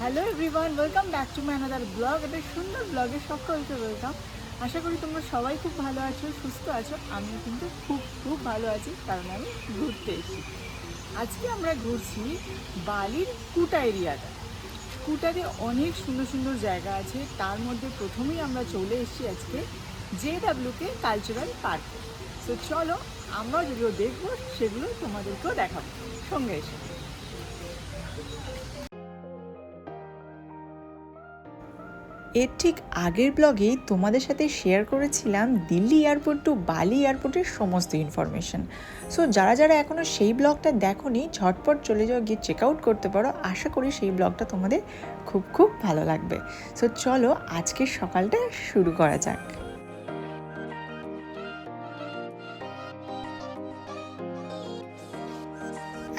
Hello everyone, welcome back to my another blog. একটা সুন্দর ব্লগে সকলকে ওয়েলকাম। আশা করি তোমরা সবাই খুব ভালো আছো, সুস্থ আছো। আমিও কিন্তু খুব খুব ভালো আছি, কারণ আমি ঘুরতে এসেছি। আজকে আমরা ঘুরছি বালির কুটা এরিয়াটা। কুটাতে অনেক সুন্দর সুন্দর জায়গা আছে, তার মধ্যে প্রথমেই আমরা চলে এসেছি আজকে JWK কালচারাল পার্কে। তো চলো, আমরা যেগুলো দেখবো সেগুলো তোমাদেরকেও দেখাবো সঙ্গে এসে। এর ঠিক আগের ব্লগেই তোমাদের সাথে শেয়ার করেছিলাম দিল্লি এয়ারপোর্ট টু বালি এয়ারপোর্টের সমস্ত ইনফরমেশন। সো যারা যারা এখনও সেই ব্লগটা দেখোনি, ঝটপট চলে যাও, গিয়ে চেক আউট করতে পারো। আশা করি সেই ব্লগটা তোমাদের খুব খুব ভালো লাগবে। সো চলো আজকের সকালটা শুরু করা যাক।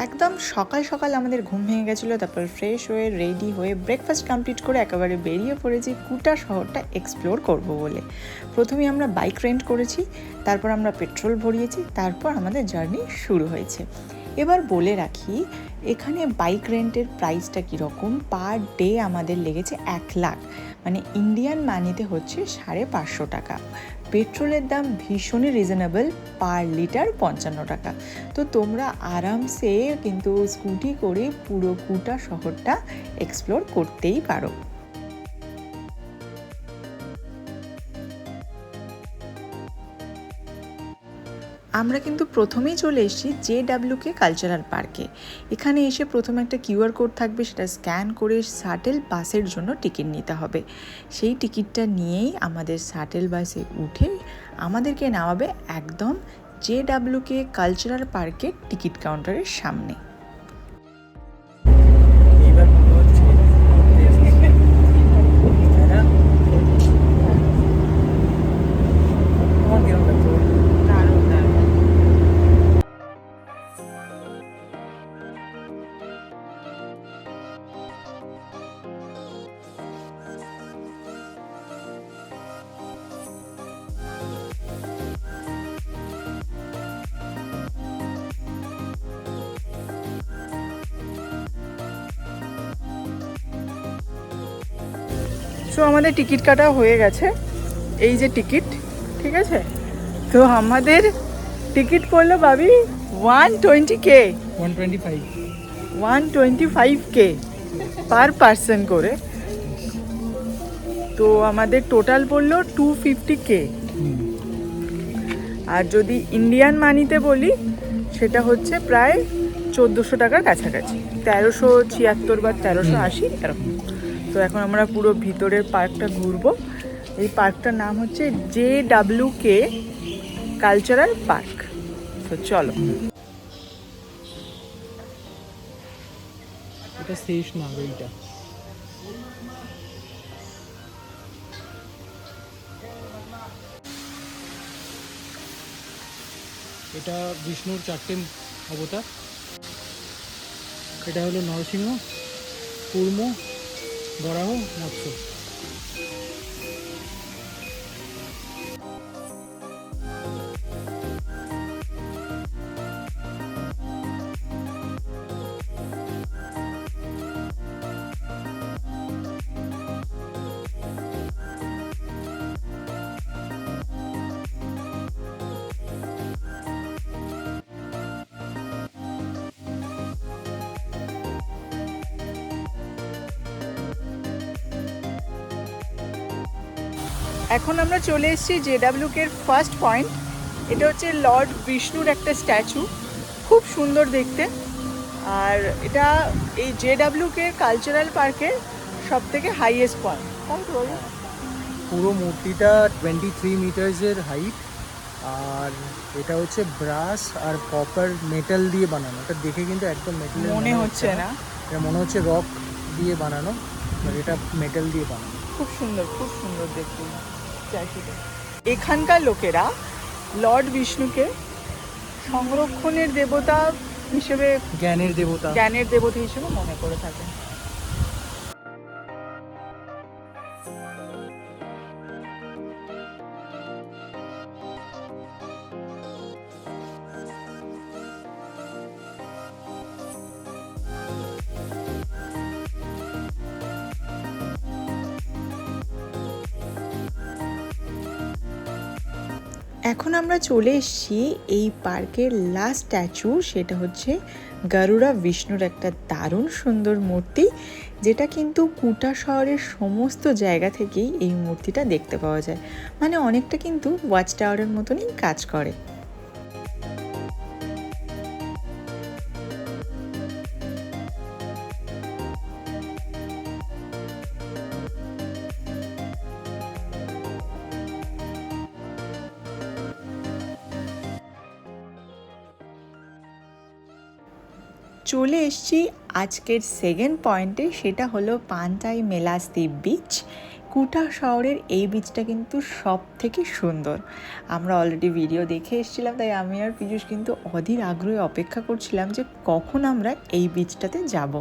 একদম সকাল সকাল আমাদের ঘুম ভেঙে গেছিলো, তারপর ফ্রেশ হয়ে রেডি হয়ে ব্রেকফাস্ট কমপ্লিট করে একেবারে বেরিয়ে পড়েছি কুটা শহরটা এক্সপ্লোর করব বলে। প্রথমে আমরা বাইক রেন্ট করেছি, তারপর আমরা পেট্রোল ভরিয়েছি, তারপর আমাদের জার্নি শুরু হয়েছে। এবার বলে রাখি, এখানে বাইক রেন্টের প্রাইসটা কীরকম। পার ডে আমাদের লেগেছে 1,00,000, মানে ইন্ডিয়ান মানিতে হচ্ছে 550 টাকা। পেট্রোলের দাম ভীষণই রিজনেবল, পার লিটার 55 টাকা। তো তোমরা আরামসে কিন্তু স্কুটি করে পুরো কুটা শহরটা এক্সপ্লোর করতেই পারো। আমরা কিন্তু প্রথমেই চলে এসেছি JWK কালচারাল পার্কে। এখানে এসে প্রথমে একটা QR কোড থাকবে, সেটা স্ক্যান করে শাটেল বাসের জন্য টিকিট নিতে হবে। সেই টিকিটটা নিয়েই আমাদের শাটেল বাসে উঠে আমাদেরকে নামাবে একদম JWK কালচারাল পার্কের টিকিট কাউন্টারের সামনে। সো আমাদের টিকিট কাটা হয়ে গেছে, এই যে টিকিট, ঠিক আছে। তো আমাদের টিকিট পড়লো ভাবি 120K, 125K পার পার্সন করে। তো আমাদের টোটাল পড়লো 250K। আর যদি ইন্ডিয়ান মানিতে বলি, সেটা হচ্ছে প্রায় 1400 টাকার কাছাকাছি, 1376 বা 1380 এরকম। তো এখন আমরা পুরো ভিতরের পার্কটা ঘুরবো। এই পার্কটার নাম হচ্ছে JWK কালচারাল পার্ক। তো চলো। এটা শেষ না এইটা। এটা বিষ্ণুর 4টে অবতার। এটা হলো নরসিংহ, কুর্ম, বরাহ, মৎস্য। এখন আমরা চলে এসেছি JWK এর ফার্স্ট পয়েন্ট। এটা হচ্ছে লর্ড বিষ্ণুর একটা স্ট্যাচু, খুব সুন্দর দেখতে। আর এটা এই JWK কালচারাল পার্কের সব থেকে হাইয়েস্ট পয়েন্ট। তাই তো বলো? পুরো মূর্তিটা 23 মিটার্সের হাইট, আর এটা হচ্ছে ব্রাস আর কপার মেটাল দিয়ে বানানো। এটা দেখে কিন্তু একদম মেটাল মনে হচ্ছে না, এটা মনে হচ্ছে রক দিয়ে বানানো, আর এটা মেটাল দিয়ে বানানো। খুব সুন্দর, খুব সুন্দর দেখতে স্ট্যাচুটা। এখানকার লোকেরা লর্ড বিষ্ণুকে সংরক্ষণের দেবতা হিসেবে, জ্ঞানের দেবতা হিসেবে মনে করে থাকেন। এখন আমরা চলে এসেছি এই পার্কের লাস্ট স্ট্যাচু, সেটা হচ্ছে গরুড়া বিষ্ণুর একটা দারুণ সুন্দর মূর্তি, যেটা কিন্তু কুটা শহরের সমস্ত জায়গা থেকেই এই মূর্তিটা দেখতে পাওয়া যায়। মানে অনেকটা কিন্তু ওয়াচ টাওয়ারের মতনই কাজ করে। চলে এসছি আজকের সেকেন্ড পয়েন্টে, সেটা হলো পান্টাই মেলাস্তি বিচ। কুটা শহরের এই বিচটা কিন্তু সব থেকে সুন্দর। আমরা অলরেডি ভিডিও দেখে এসেছিলাম, তাই আমি আর পীযূষ কিন্তু অধীর আগ্রহে অপেক্ষা করছিলাম যে কখন আমরা এই বিচটাতে যাব।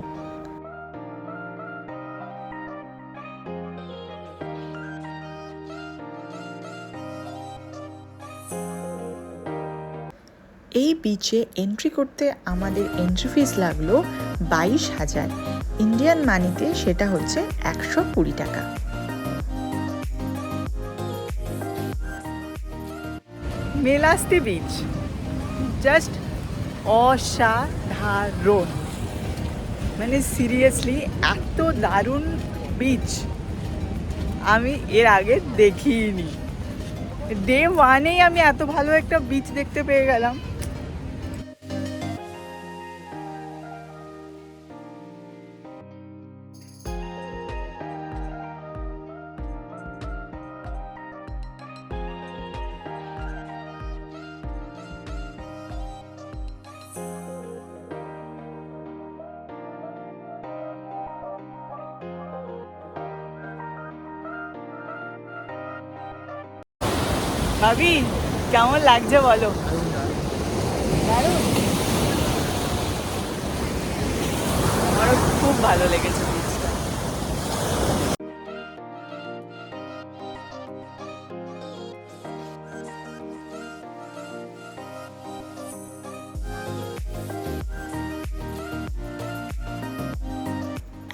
এই বিচে এন্ট্রি করতে আমাদের এন্ট্রি ফিস লাগলো 22,000 ইন্ডিয়ান মানিতে, সেটা হচ্ছে 120 টাকা। মেলাস্তি বিচ জাস্ট অসাধারণ, মানে সিরিয়াসলি এত দারুণ বিচ আমি এর আগে দেখিনি। ডে ওয়ানেই আমি এত ভালো একটা বিচ দেখতে পেয়ে গেলাম। ভাবি কেমন লাগছে বলো? দারুণ, আমারও খুব ভালো লেগেছে বিচটা।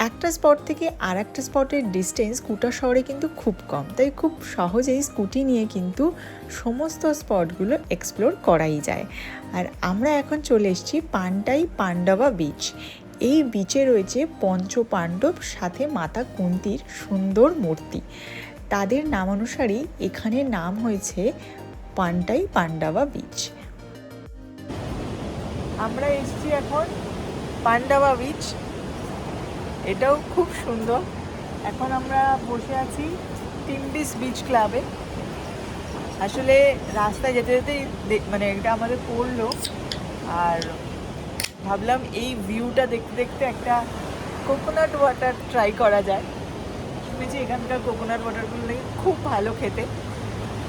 একটা স্পট থেকে আর একটা স্পটের ডিস্টেন্স কুটা শহরে কিন্তু খুব কম, তাই খুব সহজেই স্কুটি নিয়ে কিন্তু সমস্ত স্পটগুলো এক্সপ্লোর করাই যায়। আর আমরা এখন চলে এসেছি পান্টাই পান্ডবা বিচ। এই বিচে রয়েছে পঞ্চ পাণ্ডব সাথে মাতা কুন্তির সুন্দর মূর্তি। তাদের নামানুসারেই এখানে নাম হয়েছে পান্টাই পান্ডবা বিচ। আমরা এসেছি এখন পান্ডবা বিচ, এটাও খুব সুন্দর। এখন আমরা বসে আছি টিম্বিস বিচ ক্লাবে। আসলে রাস্তায় যেতে যেতেই মানে এটা আমাদের পড়লো, আর ভাবলাম এই ভিউটা দেখতে দেখতে একটা কোকোনাট ওয়াটার ট্রাই করা যায়। শুনেছি এখানকার কোকোনাট ওয়াটারগুলো নাকি খুব ভালো খেতে,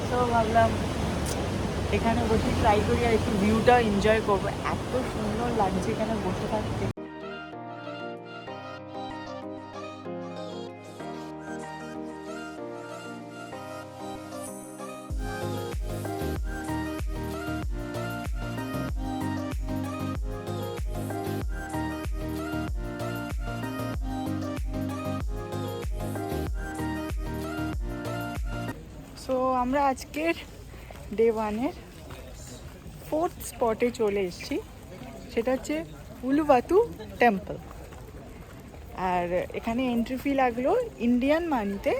তো ভাবলাম এখানে বসে ট্রাই করি আর একটু ভিউটা এনজয় করবো। এত সুন্দর লাগছে এখানে বসে থাকতে। সো আমরা আজকের ডে ওয়ানের 4th স্পটে চলে এসেছি, সেটা হচ্ছে উলুবাতু টেম্পল। আর এখানে এন্ট্রি ফি লাগলো ইন্ডিয়ান মানিতে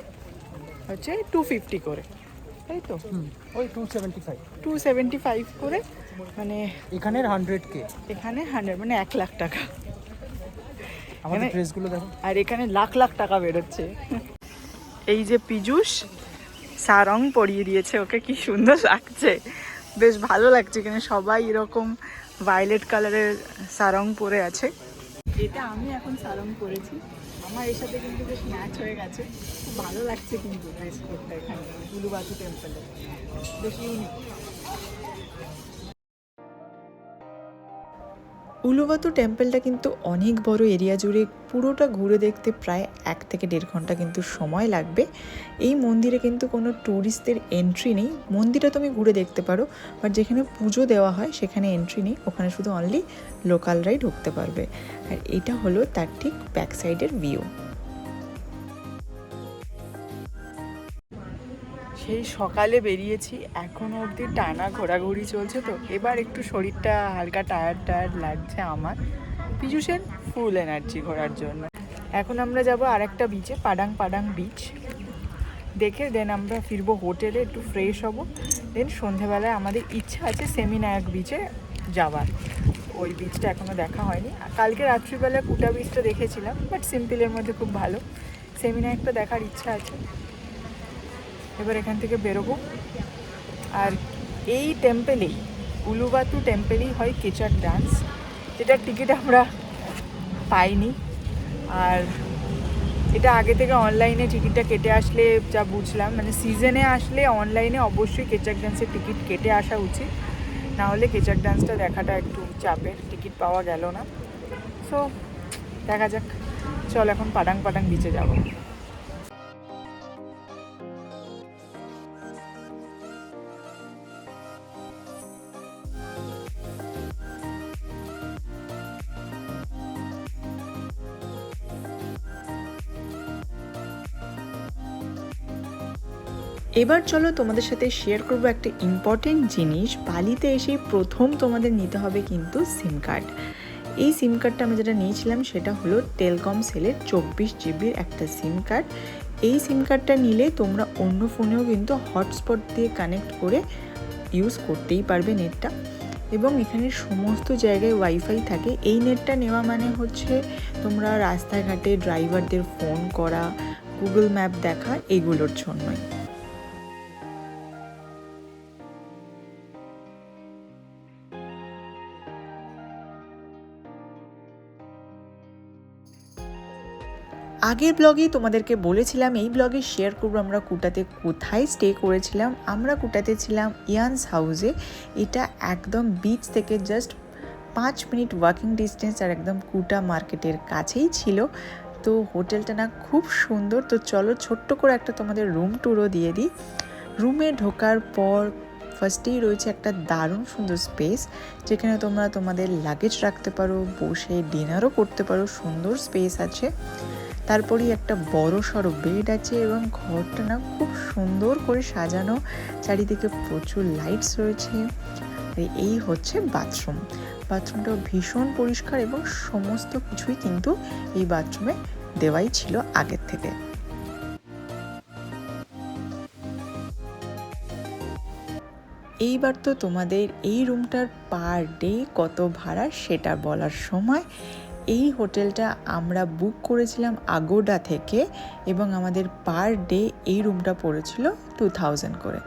হচ্ছে 250 করে, তাই তো? ওই 275 275 করে, মানে এখানের 100K, এখানে 100 মানে 1 লাখ টাকা। আমাদের ড্রেসগুলো দেখো। আর এখানে লাখ লাখ টাকা বেরোচ্ছে। এই যে পীযূষ সারং পরিয়ে দিয়েছে ওকে, কি সুন্দর লাগছে, বেশ ভালো লাগছে। এখানে সবাই এরকম ভায়োলেট কালারের সারং পরে আছে। এটা আমি এখন সারং পরেছি, আমার এর সাথে কিন্তু বেশ ম্যাচ হয়ে গেছে। খুব ভালো লাগছে কিন্তু ড্রেস করতে এখানে উলুবাতু টেম্পলে, বেশ ইউনিক। উলুবাতু টেম্পলটা কিন্তু অনেক বড় এরিয়া জুড়ে, পুরোটা ঘুরে দেখতে প্রায় 1 থেকে 1.5 ঘন্টা কিন্তু সময় লাগবে। এই মন্দিরে কিন্তু কোনো ট্যুরিস্টদের এন্ট্রি নেই। মন্দিরে তুমি ঘুরে দেখতে পারো, বাট যেখানে পুজো দেওয়া হয় সেখানে এন্ট্রি নেই, ওখানে শুধু অনলি লোকালরাই ঢুকতে পারবে। আর এটা হলো তার ঠিক ব্যাক সাইডের ভিউ। সেই সকালে বেরিয়েছি, এখনো অবধি টানা ঘোরাঘুরি চলছে, তো এবার একটু শরীরটা হালকা টায়ার্ড লাগছে আমার। পীযূষের ফুল এনার্জি ঘোরার জন্য। এখন আমরা যাব আরেকটা বিচে, পাডাং বিচ দেখে দেন আমরা ফিরবো হোটেলে, একটু ফ্রেশ হব। দেন সন্ধেবেলায় আমাদের ইচ্ছা আছে সেমিনায়ক বিচে যাওয়ার। ওই বিচটা এখনও দেখা হয়নি। কালকে রাত্রিবেলা কুটা বিচটা দেখেছিলাম, বাট সিম্পলের মধ্যে খুব ভালো। সেমিনায়কটা দেখার ইচ্ছা আছে। এবার এখান থেকে বেরোবো। আর এই টেম্পেলেই, উলুবাতু টেম্পেলেই হয় কেচাক ডান্স, যেটার টিকিট আমরা পাইনি। আর এটা আগে থেকে অনলাইনে টিকিটটা কেটে আসলে যা বুঝলাম, মানে সিজনে আসলে অনলাইনে অবশ্যই কেচাক ডান্সের টিকিট কেটে আসা উচিত, না হলে কেচাক ডান্সটা দেখাটা একটু চাপের, টিকিট পাওয়া গেল না। সো দেখা যাক, চল এখন পাডাং বিচে যাবো। এবার চলো তোমাদের সাথে শেয়ার করবো একটা ইম্পর্টেন্ট জিনিস। বালিতে এসে প্রথম তোমাদের নিতে হবে কিন্তু সিম কার্ড। এই সিম কার্ডটা আমি যেটা নিয়েছিলাম সেটা হলো টেলকম সেলের 24 জিবির একটা সিম কার্ড। এই সিম কার্ডটা নিলে তোমরা অন্য ফোনেও কিন্তু হটস্পট দিয়ে কানেক্ট করে ইউজ করতেই পারবে নেটটা, এবং এখানে সমস্ত জায়গায় ওয়াইফাই থাকে। এই নেটটা নেওয়া মানে হচ্ছে তোমরা রাস্তাঘাটে ড্রাইভারদের ফোন করা, গুগল ম্যাপ দেখা, এগুলোর জন্যই। আগের ব্লগেই তোমাদেরকে বলেছিলাম, এই ব্লগে শেয়ার করবো আমরা কুটাতে কোথায় স্টে করেছিলাম। আমরা কুটাতে ছিলাম ইয়ান্স হাউসে। এটা একদম বিচ থেকে জাস্ট 5 মিনিট ওয়াকিং ডিস্টেন্স, আর একদম কুটা মার্কেটের কাছেই ছিল। তো হোটেলটা না খুব সুন্দর। তো চলো ছোট্ট করে একটা তোমাদের রুম ট্যুরও দিয়ে দিই। রুমে ঢোকার পর ফার্স্টেই রয়েছে একটা দারুণ সুন্দর স্পেস, যেখানে তোমরা তোমাদের লাগেজ রাখতে পারো, বসে ডিনারও করতে পারো, সুন্দর স্পেস আছে। তারপরেই একটা বড় সড়ো বেড আছে, এবং ঘরটা না খুব সুন্দর করে সাজানো, চারিদিকে প্রচুর লাইটস রয়েছে। এই হচ্ছে বাথরুমটাও ভীষণ পরিষ্কার, এবং সমস্ত কিছুই কিন্তু এই বাথরুমে দেওয়াই ছিল আগের থেকে। এইবার তো তোমাদের এই রুমটার পার ডে কত ভাড়া সেটা বলার সময়। এই হোটেলটা আমরা বুক করেছিলাম আগোডা থেকে, এবং আমাদের পার ডে এই রুমটা পড়েছিল 2000 করে।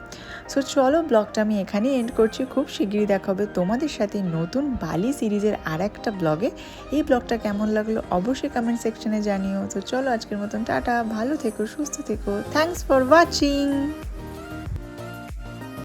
সো চলো ব্লগটা আমি এখানেই এন্ড করছি। খুব শীঘ্রই দেখা হবে তোমাদের সাথে নতুন বালি সিরিজের আর একটা ব্লগে। এই ব্লগটা কেমন লাগলো অবশ্যই কমেন্ট সেকশনে জানিও। তো চলো আজকের মতন টাটা, ভালো থেকো, সুস্থ থেকো, থ্যাঙ্কস ফর ওয়াচিং।